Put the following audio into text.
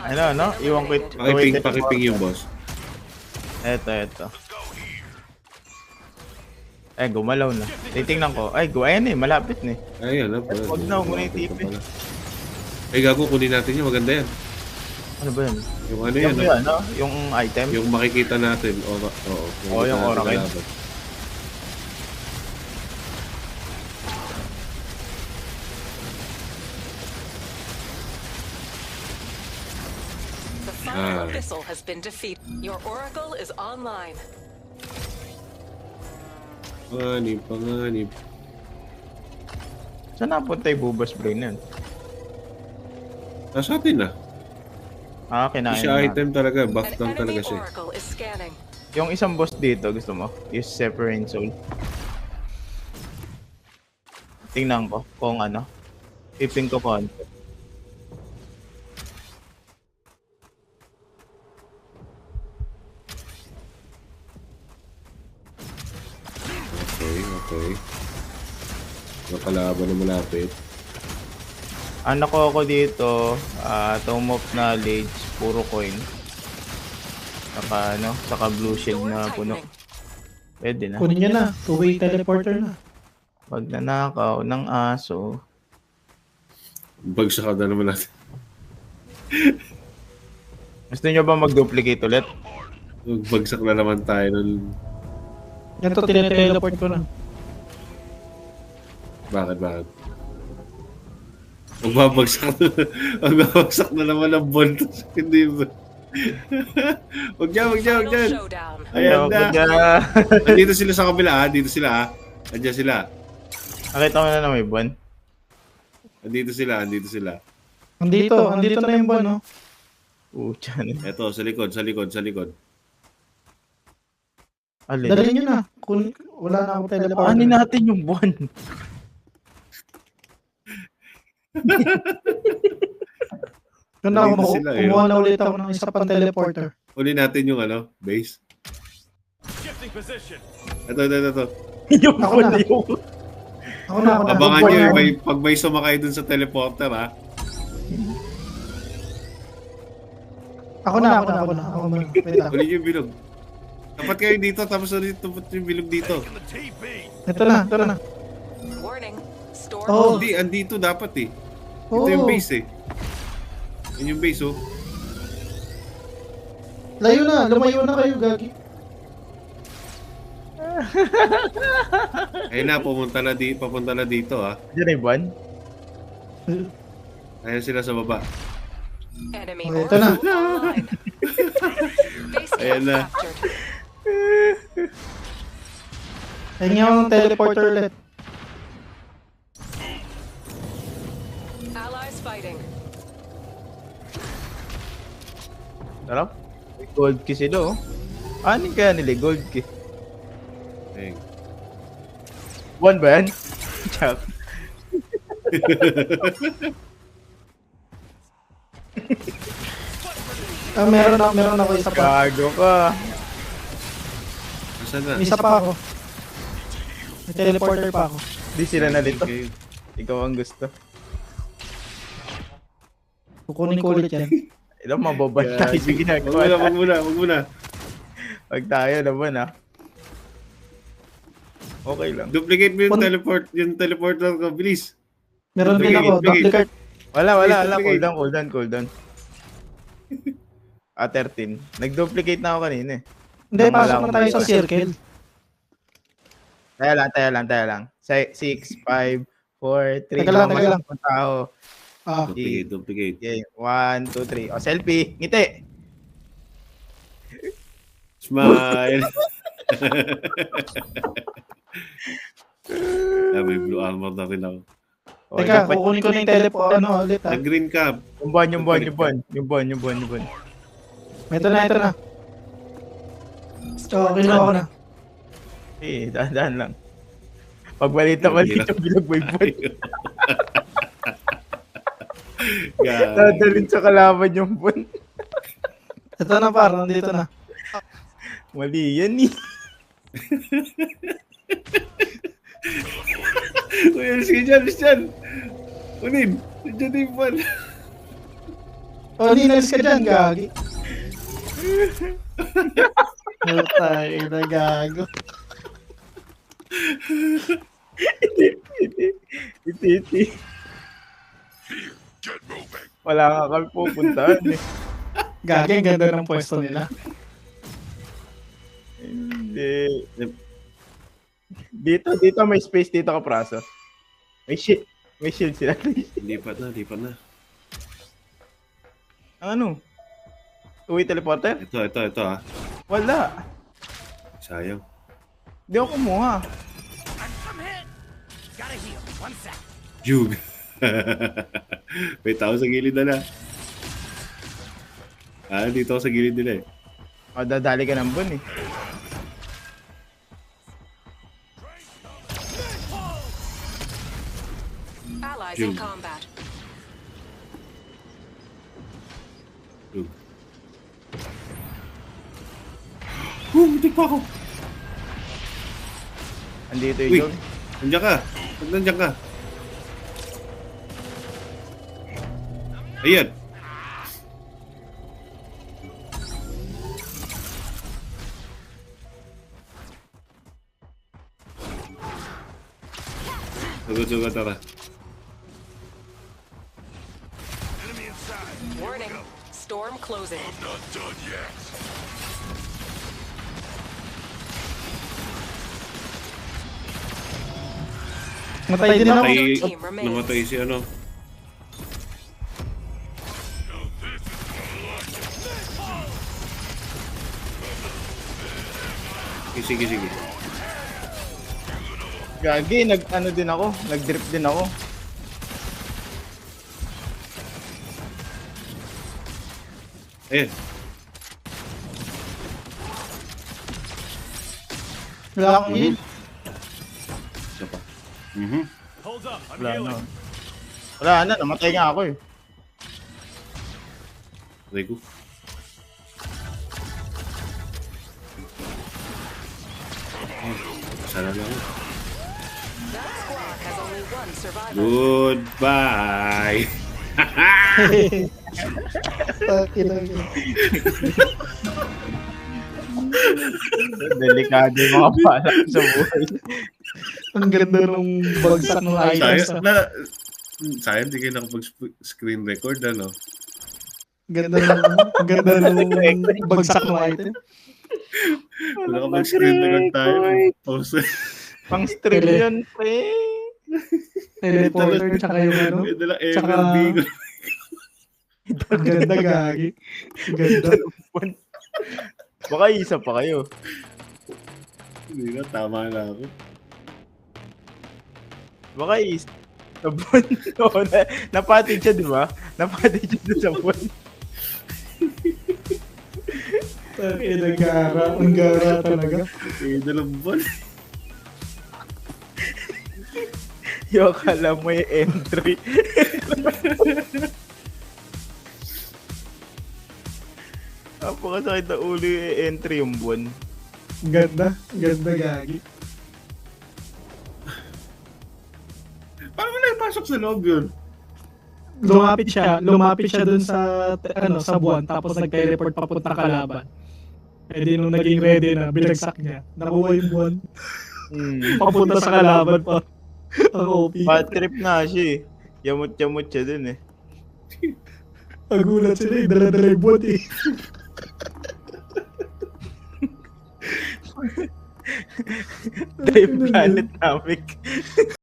Ano? Iwan ko Pakiping yung boss. Eto. Gumalaw na. Titingnan ko. Ayan eh, malapit na eh. Ayun, Huwag na, huwag mo na itipin. Gago, kunin natin yun. Maganda yan. Ano ba yan? Yung ano yan? Yung item? Yung makikita natin. Oo. Yung Oracle. The final abyssal has been defeated. Your oracle is online. Panganib. Saan napunta yung Bubas Brain yan? Nasa atin na. Kinain Siya na. item talaga. Buff An down enemy talaga siya. oracle is scanning. Yung isang boss dito, gusto mo? Use Separate Soul. Tingnan ko kung ano. Piping ko konti. Okay. Nakalaban na malapit. Ano ko ako dito, Tome of Knowledge, puro coin. Saka blue shield na puno. Pwede na. Kunin nyo na. Two-way teleporter na. Pag nanakaw ng aso. Bagsak na naman natin. Gusto nyo ba mag-duplicate ulit? Bagsak na naman tayo nun. Yan to, tineteleport ko na. Bakit? Magbabagsak na naman ang bontos. Hindi ba? Wag dyan. Showdown. Ayan na. Nandito sila sa kabila Dito sila Andiyan sila. Nakita mo na may buwan. Andito sila. Andito na yung buwan, no? Tiyan. Eto, sa likod. Alin? Dali nyo na. Wala na akong teleporter. Anin natin yung buwan. Doon ako Andito sila, kumuha na ulit ako ng isa pang teleporter. Uli natin yung base. Ito. Yung Ako buwan na. yung... Ako na. Abangan nyo pag may sumakay dun sa teleporter Ako na. Wait lang. Uli yung bilog. Dapat kayo dito, tapos ulit yung bilog dito. Ito na. Warning. Storm. Oh. Hindi, andito dapat Ito Oo. yung base Yun yung base Lumayo na kayo, Gagi. Ayun na, papunta na dito Diyan yung buwan? Ayun sila sa baba. Enemy Okay, ito na. oracle online. Base camp Ayan na. captured. Ayun yung teleporter ulit. Allies fighting. Sarap. May gold key sila Anin kaya nila gold key? Ayun. Buwan ba yan? Chak. Meron ako isa pa. Gago ka. Nasaan na? May isa pa ako. May teleporter pa ako. Di sila nalito. Okay. Ikaw ang gusto. Kukunin ko ulit yan. Ilang mababad tayo sa ginagawa. Wag muna. Pag tayo naman Okay lang. Duplicate mo yung teleporter ko, bilis. Meron din ako. Duplicate. Duplicate. Wala. Duplicate. Cool down. 13. Nag-duplicate na ako kanina Hindi, pasok na tayo sa circle. Taya lang. 6, 5, 4, 3. Teka lang. Tao. Duplicate. Okay, 1, 2, 3. Selfie. Ngiti. Smile. May blue armor na rin ako. Teka, kukunin ko na yung teleport. Ulit Nag-green cap. Yung buwan. Ito na. Kinuha ko na. Dahan lang. Pag maliit yung bilog may buwan. Dadalhin sa kalaban yung buwan. Ito na parang, nandito na. Mali yan Uy, alis ka dyan. Kunin. Nandiyan na yung buwan. O, ninalis ka dyan, gagi. Tayo na gago. Iti. Wala nga kami pupuntahan eh. Gagi, ang ganda ng pwesto nila. Hindi. Dito may space dito ka praso. May shield sila. Lipat na. Ano? Uwi teleporter? Ito ah. Wala. Sayang. Di ako kumuha. Jug. May tao sa gilid na. Dito ako sa gilid nila eh. O, dadali ka ng bun eh. Allies June. in combat. Jug. Muntik pa ako. Andito Uy, yung Jog. nandiyan ka. Pag nandiyan ka. Ayan. Sugod tara. Warning. Storm closing. Matay din ako. Namatay si ano. Sige. Gagi, nag-ano din ako. Nag-drip din ako. Eh, Wala akong heal. isa pa. Mhm. Wala na. Wala na, namatay nga ako eh. Aray ko. Sana na ako. That squad has only one survivor. Goodbye. Delikado yung mga pala sa buhay. Ang ganda nung bagsak ng items. Sayang di kayo nakapag-screen record, ano? Ang ganda nung bagsak ng item. Wala ka mag-screen record tayo. Pause. Pang stream yun, pre. Teleporter, tsaka yung ano. May dalang Tsaka- MLB. Ang ganda, gagi. Ang ganda. Baka isa pa kayo. Hindi na, tama na ako. Baka isa. Sa buwan. Oo, napatid siya, di ba? Napatid siya doon sa buwan. Ang gara. Ang gara talaga. Eh, dalang buwan. Yung akala mo yung entry. Napakasakit na ulo yung entry yung buwan. Ang ganda. Ang ganda, gagi. Paano mo naipasok sa loob yun? Lumapit siya dun sa sa buwan, tapos nag-teleport papunta kalaban. Eh di nung naging ready na, binagsak niya. Nakuha yung buwan. Papunta sa kalaban pa. Ang OP. Bad trip na siya eh. Yamot-yamot siya dun eh. Nagulat sila eh, dala-dala yung buwan eh. Drive planet namin.